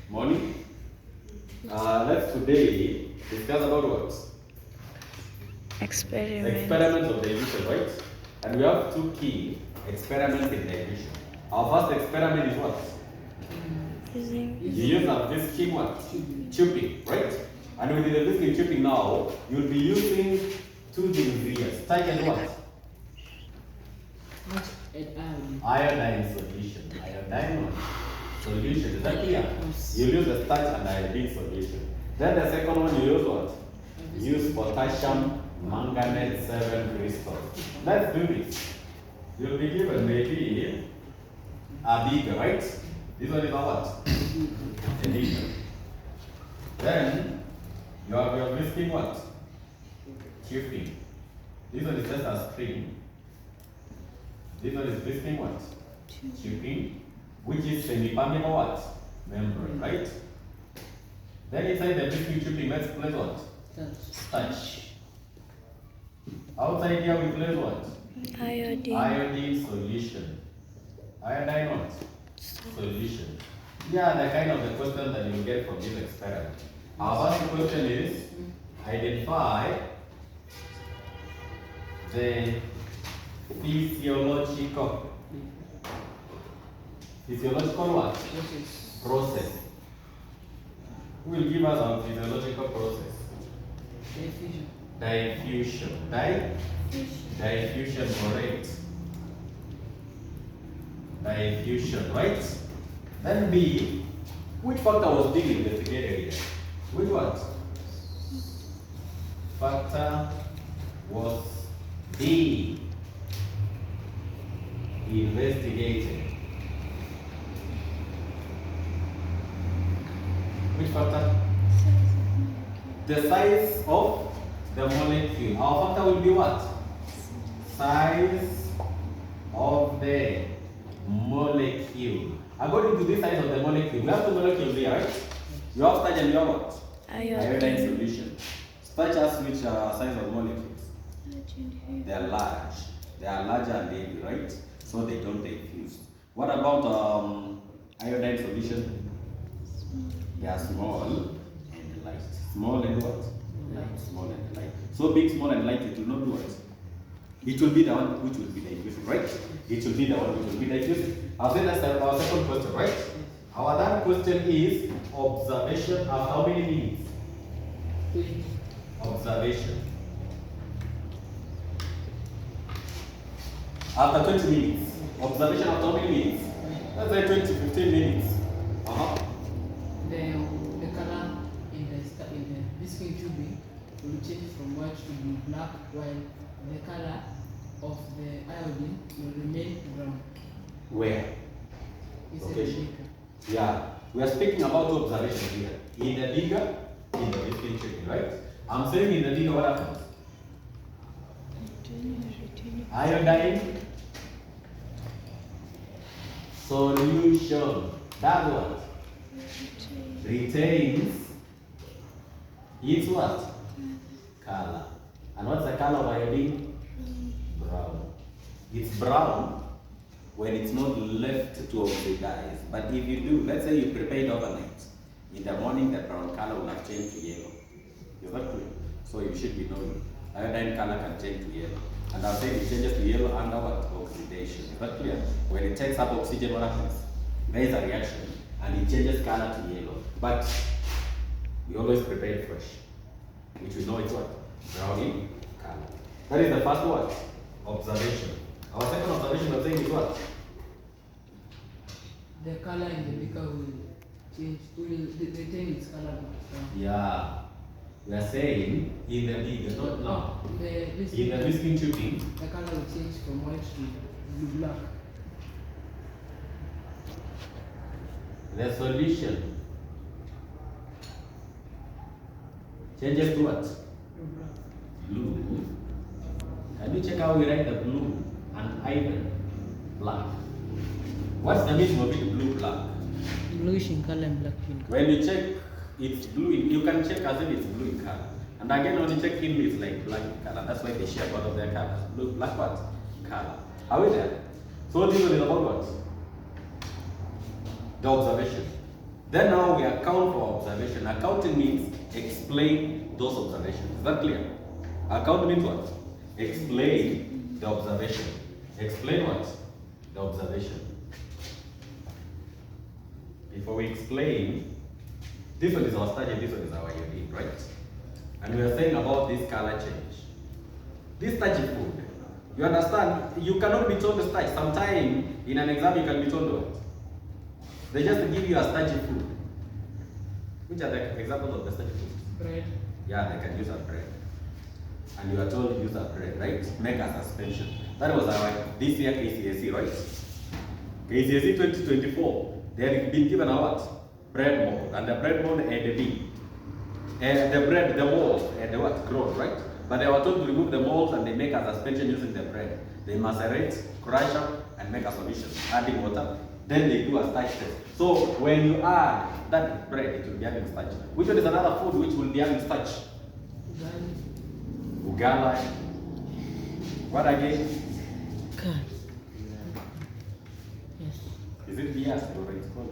morning. Let's today discuss about what? Experiments of diffusion, right? And we have two key experiments in diffusion. Our first experiment is what? You use this key what? Tubing, right? And with the liquid tubing now, you'll be using two things here. Starch and what? Iodine solution. Iodine solution. Is that clear? You use the starch and iodine solution. Then the second one you use what? Use potassium manganate 7 crystal. Let's do this. You'll be given maybe a beaker, right? This one is a what? A beaker. Then you have your whiskey what? Tubing. This one is just a string. This one is whiskey what? Tubing, which is semi-permeable what? Membrane, right? Then inside the whiskey tubing, let's place what? Starch. Outside here we place what? Iodine solution. Iodine what? Solution. Yeah, the kind of the question that you get from this experiment. Our first question is identify the physiological what? Process. Who will give us our physiological process? Diffusion. Diffusion, correct. Diffusion, right? Then B, which factor was being investigated here? Which what? Factor was being investigated. Which factor? The size of the molecule. Our factor will be what? Size of the molecule. According to this size of the molecule, we have two molecules here, right? You have starch and you have what? Iodine solution. Starch has which size of molecules? They are large. They are larger and heavy, right? So they don't diffuse. What about iodine solution? They are small and light. Small and what? Light. Small and light. So big, small and light, it will not do what? It will be the one which will be diffusing, right? It will be the one which will be diffusing. I'll say that's our second question, right? Our third question is observation after how many minutes? Observation. After 20 minutes. Observation after how many minutes? Let's say 20, 15 minutes. The color in the whiskey tubing will change from white to be black, while the color of the iodine will remain brown. Where? Okay. Yeah, we are speaking about observation here. In the bigger, in the whiskey tubing, right? I'm saying in the bigger, what happens? Iodine solution. That what? Retains its what? Color. And what's the color of iodine? Brown. It's brown when it's not left to oxidize. But if you do, let's say you prepare it overnight, in the morning the brown color will have changed to yellow. Is that clear? So you should be knowing iodine color can change to yellow. And I'll say it changes to yellow under what? Oxidation. Is that clear? When it takes up oxygen, what happens? There is a reaction and it changes color to yellow. But we always prepare it fresh, which we know is what? Brown in color. That is the first what? Observation. Our second observation we're saying is what? The color in the beaker will change, will retain its color. Yeah. We are saying in the beaker, not now. In the whiskey tubing, the color will change from white to blue black. The solution changes to what? Blue. Can you check how we write the blue and iodine black? What's the meaning of it blue black? Bluish in color and black in color. When you check it's blue, you can check as if it's blue in color. And again when you check in it's like black in color. That's why they share both of their colors. Blue, black what? Color. Are we there? So this one is about what? The observation. Then now we account for observation. Accounting means explain those observations. Is that clear? Account means what? Explain the observation. Explain what? The observation. Before we explain, this one is our study, this one is our unit, right? And we are saying about this color change. This starchy food, you understand, you cannot be told to starch. Sometime in an exam you can be told what? They just give you a starchy food. Which are the examples of the starchy food? Bread. Yeah, they can use a bread. And you are told to use a bread, right? Make a suspension. That was our this year KCSE, right? KCSE 2024. They have been given a what? Bread mold. And the bread mold had a B. And the bread, the mold, and the what? Growth, right? But they were told to remove the molds and they make a suspension using the bread. They macerate, crush up, and make a solution, adding water. Then they do a starch test. So when you add that bread, it will be having starch. Which one is another food which will be having starch? Ugala. What again? Yes. Is it bias or it's called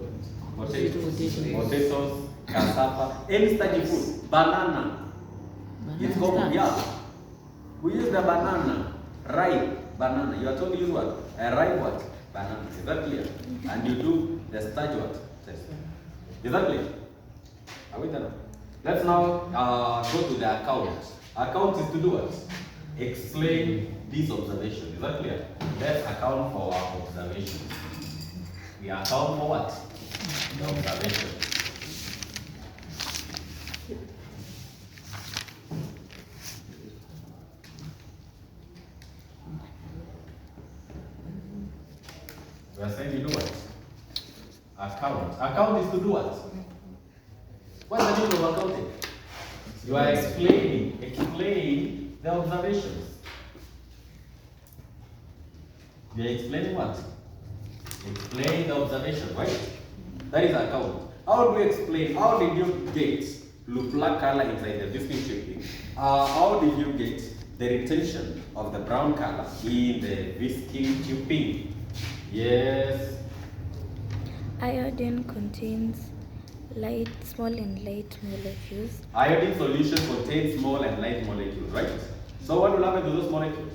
what? Potatoes, cassava, any starchy food. Banana. It's called, yeah. We use the banana, ripe banana. You are told to use what? A ripe what? Banana. Is that clear? And you do the starch what? Test. Is that clear? Are we done? Let's now go to the account. Account is to do what? Explain this observation. Is that clear? Let's account for our observation. We account for what? The observation. We are saying you do what? Account. Account is to do what? What's the meaning of accounting? You are explaining the observations. You are explaining what? Explain the observation, right? That is account. How do you explain? How did you get blue black color inside the viscous tubing? How did you get the retention of the brown color in the viscous tubing? Yes. Iodine contains small and light molecules. Iodine solution contains small and light molecules, right? So what will happen to those molecules?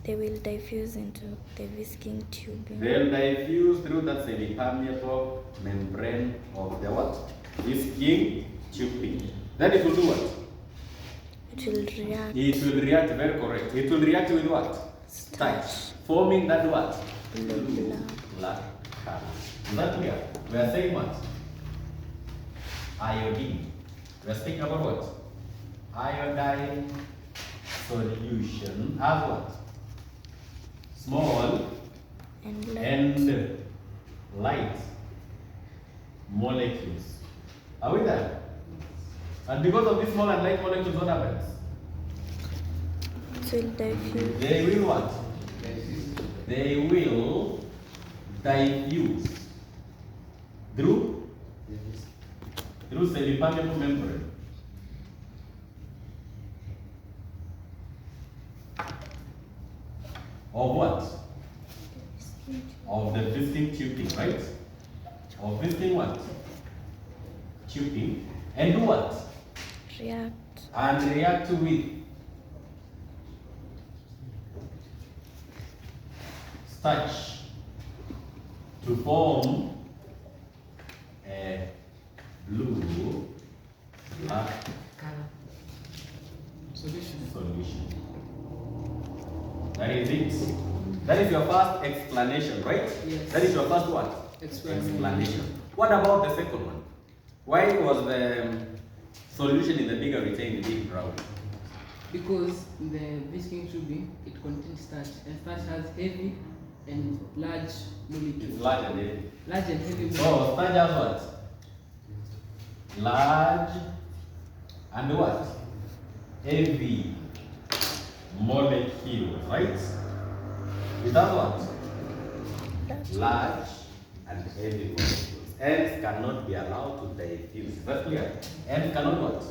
They will diffuse into the viscous tubing. They'll diffuse through that semi-permeable membrane of the what? Viscous tubing. Then it will do what? It will react. It will react, very correct. It will react with what? Starch. Forming that what? Blue black color. Is that clear? We are saying what? Iodine. We are speaking about what? Iodine solution as what? Small and light molecules. Are we there? And because of these small and light molecules, what happens? It will diffuse. They will what? They will diffuse through semi-permeable membrane. Of what? Of the viscous tubing, right? Of viscous what? Tubing. And do what? React. And react with starch to form a blue black Color. Solution. That is it. That is your first explanation, right? Yes. That is your first what? Explanation. What about the second one? Why was the solution in the bigger retained big brown? Because the viscous tubing, it contains starch, and starch has heavy and large molecules. It's large and heavy. Large and heavy molecules. So starch has what? Large and what? Heavy molecule, right? Without what? Large and heavy molecules. Ends cannot be allowed to diffuse. That's clear. Ends cannot what?